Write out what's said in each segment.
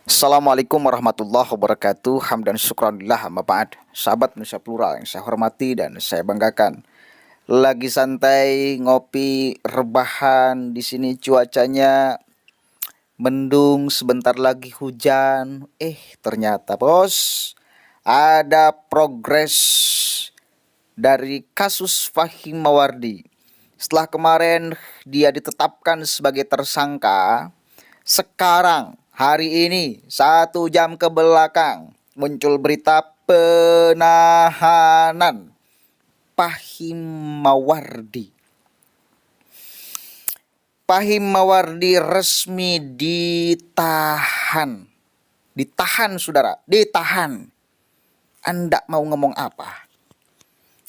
Assalamualaikum warahmatullahi wabarakatuh. Hamdan syukranillah amma ba'd. Sahabat Nusa Plural yang saya hormati dan saya banggakan. Lagi santai ngopi rebahan di sini, cuacanya mendung, sebentar lagi hujan. Ternyata bos, ada progres dari kasus Fahim Mawardi. Setelah kemarin dia ditetapkan sebagai tersangka, sekarang hari ini 1 jam ke belakang muncul berita penahanan Fahim Mawardi. Fahim Mawardi resmi ditahan. Ditahan saudara, ditahan. Anda mau ngomong apa?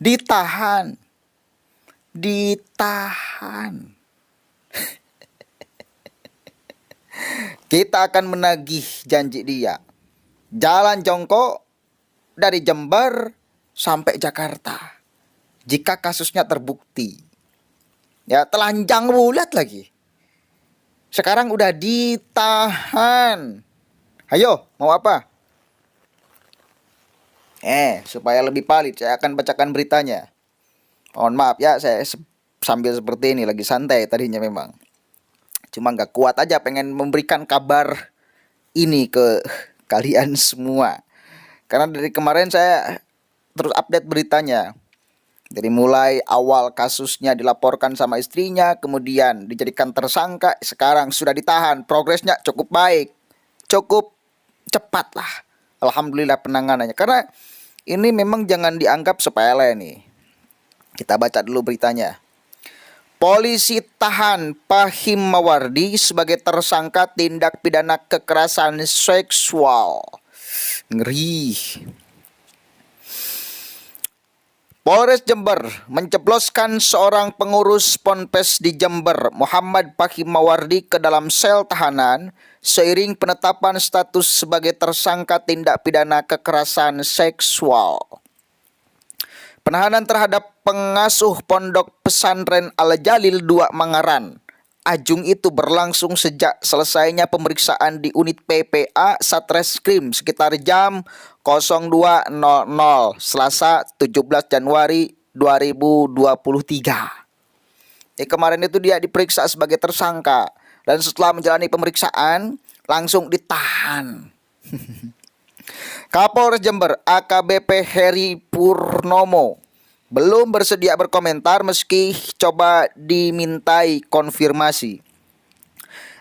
Ditahan. Ditahan. Kita akan menagih janji dia. Jalan jongkok dari Jember sampai Jakarta. Jika kasusnya terbukti. Ya, telanjang bulat lagi. Sekarang udah ditahan. Ayo, mau apa? Supaya lebih valid, saya akan bacakan beritanya. Mohon maaf ya, saya sambil seperti ini lagi santai tadinya memang. Cuma gak kuat aja pengen memberikan kabar ini ke kalian semua. Karena dari kemarin saya terus update beritanya. Dari mulai awal kasusnya dilaporkan sama istrinya, kemudian dijadikan tersangka, sekarang sudah ditahan. Progresnya cukup baik, cukup cepat lah. Alhamdulillah penanganannya. Karena ini memang jangan dianggap sepele nih. Kita baca dulu beritanya. Polisi tahan Fahim Mawardi sebagai tersangka tindak pidana kekerasan seksual. Ngeri. Polres Jember menjebloskan seorang pengurus Ponpes di Jember, Muhammad Fahim Mawardi, ke dalam sel tahanan seiring penetapan status sebagai tersangka tindak pidana kekerasan seksual. Penahanan terhadap pengasuh Pondok Pesantren Al-Jalil 2 Mangaran, Ajung itu berlangsung sejak selesainya pemeriksaan di unit PPA Satreskrim sekitar jam 02.00 Selasa 17 Januari 2023. Kemarin itu dia diperiksa sebagai tersangka dan setelah menjalani pemeriksaan langsung ditahan. Kapolres Jember AKBP Heri Purnomo belum bersedia berkomentar meski coba dimintai konfirmasi.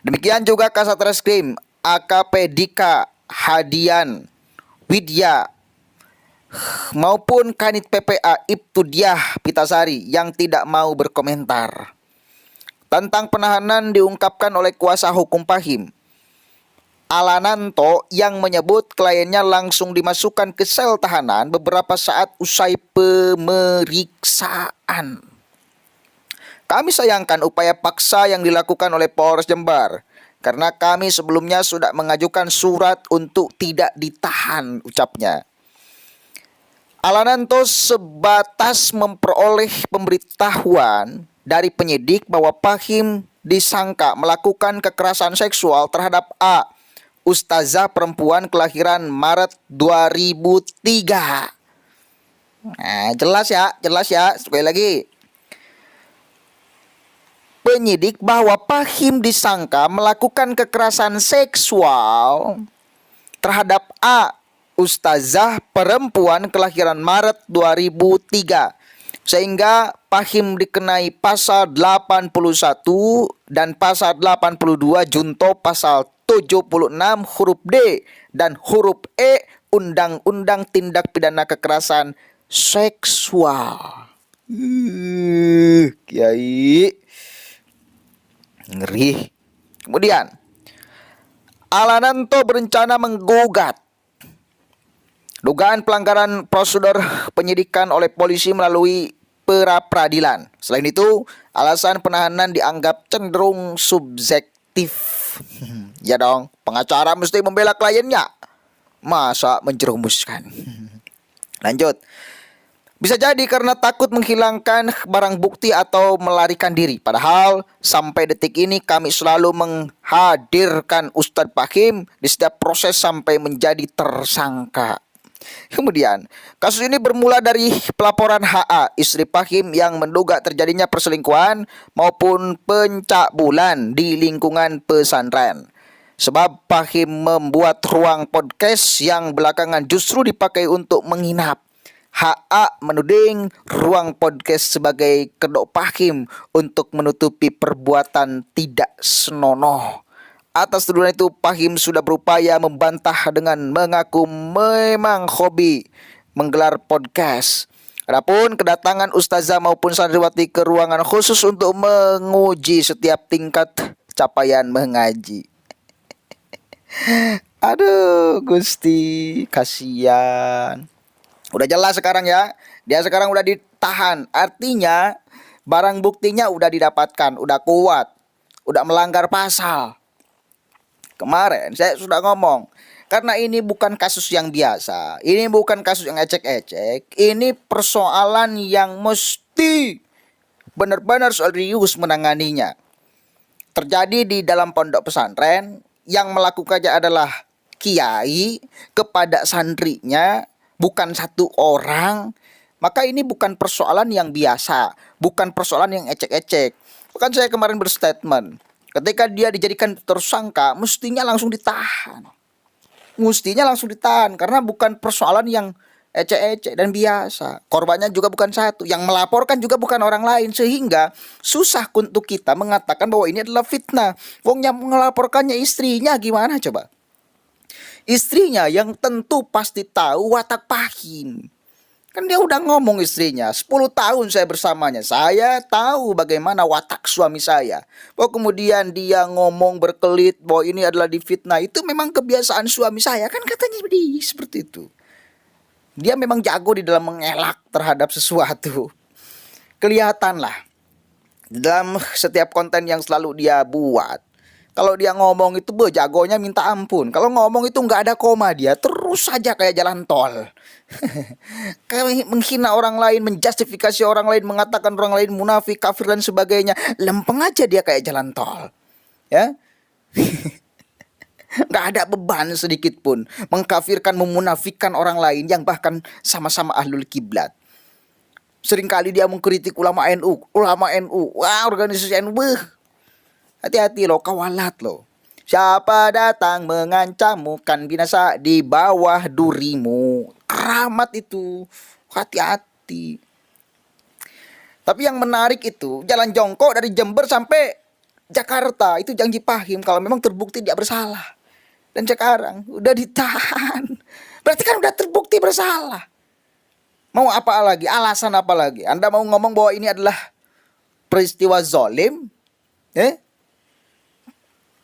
Demikian juga Kasat Reskrim AKP Dika Hadian Widya maupun Kanit PPA Ibtudiah Pitasari yang tidak mau berkomentar. Tentang penahanan diungkapkan oleh kuasa hukum Fahim, Alananto, yang menyebut kliennya langsung dimasukkan ke sel tahanan beberapa saat usai pemeriksaan. Kami sayangkan upaya paksa yang dilakukan oleh Polres Jember karena kami sebelumnya sudah mengajukan surat untuk tidak ditahan, ucapnya. Alananto sebatas memperoleh pemberitahuan dari penyidik bahwa Fahim disangka melakukan kekerasan seksual terhadap A, ustazah perempuan kelahiran Maret 2003. Nah, jelas ya. Sekali lagi. Penyidik bahwa Fahim disangka melakukan kekerasan seksual terhadap A, ustazah perempuan kelahiran Maret 2003. Sehingga Fahim dikenai pasal 81 dan pasal 82 junto pasal 76 huruf D dan huruf E Undang-Undang Tindak Pidana Kekerasan Seksual. Kiai, ngeri. Kemudian Alananto berencana menggugat dugaan pelanggaran prosedur penyidikan oleh polisi melalui pra-peradilan. Selain itu, alasan penahanan dianggap cenderung subjektif. Ya dong, pengacara mesti membela kliennya. Masa menjerumuskan. Lanjut. Bisa jadi karena takut menghilangkan barang bukti atau melarikan diri. Padahal sampai detik ini kami selalu menghadirkan Ustadz Fahim di setiap proses sampai menjadi tersangka. Kemudian, kasus ini bermula dari pelaporan HA, istri Fahim yang menduga terjadinya perselingkuhan maupun pencabulan di lingkungan pesantren. Sebab Fahim membuat ruang podcast yang belakangan justru dipakai untuk menginap. HA menuding ruang podcast sebagai kedok Fahim untuk menutupi perbuatan tidak senonoh. Atas tuduhan itu, Fahim sudah berupaya membantah dengan mengaku memang hobi menggelar podcast. Adapun kedatangan ustazah maupun santriwati ke ruangan khusus untuk menguji setiap tingkat capaian mengaji. Aduh, Gusti, kasihan. Udah jelas sekarang ya. Dia sekarang udah ditahan. Artinya barang buktinya udah didapatkan, udah kuat, udah melanggar pasal. Kemarin saya sudah ngomong, karena ini bukan kasus yang biasa, ini bukan kasus yang ecek-ecek, ini persoalan yang mesti benar-benar serius menanganinya. Terjadi di dalam pondok pesantren, yang melakukannya adalah kiai kepada santrinya, bukan satu orang. Maka ini bukan persoalan yang biasa, bukan persoalan yang ecek-ecek. Bahkan saya kemarin berstatement, ketika dia dijadikan tersangka, mestinya langsung ditahan. Mestinya langsung ditahan, karena bukan persoalan yang ecek-ecek dan biasa. Korbannya juga bukan satu, yang melaporkan juga bukan orang lain. Sehingga susah untuk kita mengatakan bahwa ini adalah fitnah. Wong yang melaporkannya istrinya, gimana coba? Istrinya yang tentu pasti tahu watak Fahim. Kan dia udah ngomong istrinya, 10 tahun saya bersamanya, saya tahu bagaimana watak suami saya. Bahwa kemudian dia ngomong berkelit bahwa ini adalah difitnah, itu memang kebiasaan suami saya. Kan katanya seperti itu. Dia memang jago di dalam mengelak terhadap sesuatu. Kelihatan lah dalam setiap konten yang selalu dia buat. Kalau dia ngomong itu jagonya minta ampun. Kalau ngomong itu nggak ada koma, dia terus saja kayak jalan tol. Kayak menghina orang lain, menjustifikasi orang lain, mengatakan orang lain munafik, kafir dan sebagainya. Lempeng aja dia kayak jalan tol. Ya. Nggak ada beban sedikit pun mengkafirkan, memunafikkan orang lain yang bahkan sama-sama ahlul kiblat. Seringkali dia mengkritik ulama NU. Wah, organisasi NU. Hati-hati loh, kawalat loh. Siapa datang mengancammu kan binasa di bawah durimu. Keramat itu. Hati-hati. Tapi yang menarik itu, jalan jongkok dari Jember sampai Jakarta. Itu janji Fahim kalau memang terbukti dia bersalah. Dan sekarang udah ditahan. Berarti kan udah terbukti bersalah. Mau apa lagi? Alasan apa lagi? Anda mau ngomong bahwa ini adalah peristiwa zolim?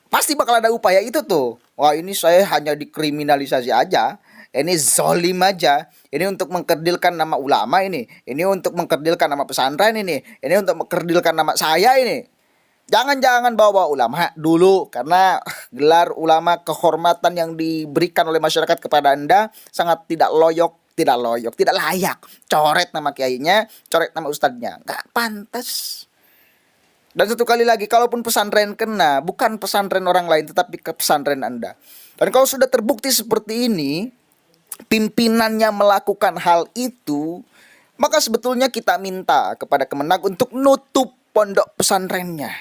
Pasti bakal ada upaya itu tuh. Wah, ini saya hanya dikriminalisasi aja. Ini zolim aja. Ini untuk mengkerdilkan nama ulama ini. Ini untuk mengkerdilkan nama pesantren ini. Ini untuk mengkerdilkan nama saya ini. Jangan-jangan bawa ulama dulu. Karena gelar ulama, kehormatan yang diberikan oleh masyarakat kepada Anda sangat tidak layak. Coret nama kiainya, coret nama ustadznya. Gak pantas. Dan satu kali lagi, kalaupun pesantren kena, bukan pesantren orang lain, tetapi ke pesantren Anda. Dan kalau sudah terbukti seperti ini, pimpinannya melakukan hal itu, maka sebetulnya kita minta kepada Kemenag untuk nutup pondok pesantrennya.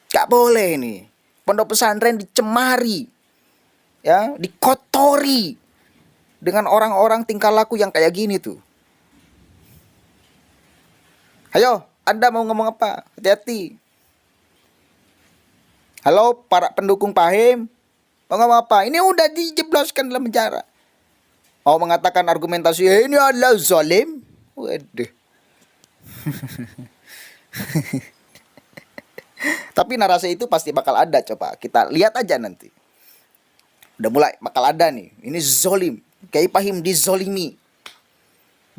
Gak boleh nih, pondok pesantren dicemari, ya, dikotori dengan orang-orang tingkah laku yang kayak gini tuh. Ayo, Anda mau ngomong apa? Hati-hati. Halo para pendukung Fahim, mau ngomong apa? Ini udah dijebloskan dalam penjara. Mau mengatakan argumentasi ini adalah zalim? Waduh. Tapi narasi itu pasti bakal ada, coba kita lihat aja nanti. Udah mulai bakal ada nih. Ini zolim. Kiai Fahim dizolimi.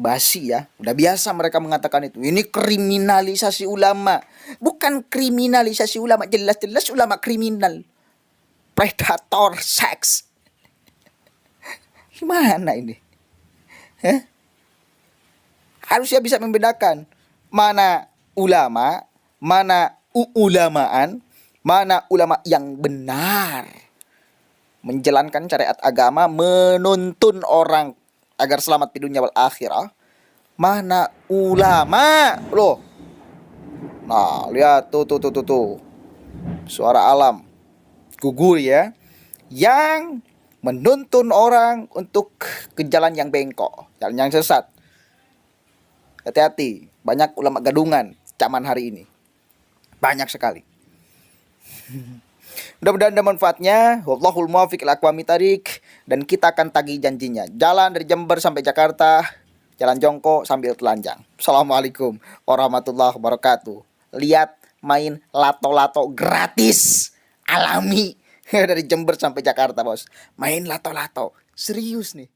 Basi ya, udah biasa mereka mengatakan itu. Ini kriminalisasi ulama. Bukan kriminalisasi ulama, jelas-jelas ulama kriminal. Predator seks. Gimana ini? Harusnya bisa membedakan mana ulama, mana ulamaan, mana ulama yang benar menjalankan syariat agama, menuntun orang agar selamat di dunia wal akhirah. Mana ulama loh. Nah, lihat tuh. Suara alam gugur ya, yang menuntun orang untuk ke jalan yang bengkok, jalan yang sesat. Hati-hati, banyak ulama gadungan zaman hari ini. Banyak sekali. Mudah-mudahan ada manfaatnya. Wallahul muwaffiq ila aqwamit thariq, dan kita akan tagih janjinya. Jalan dari Jember sampai Jakarta, jalan jongkok sambil telanjang. Assalamualaikum warahmatullahi wabarakatuh. Lihat main lato-lato gratis, alami dari Jember sampai Jakarta, Bos. Main lato-lato. Serius nih.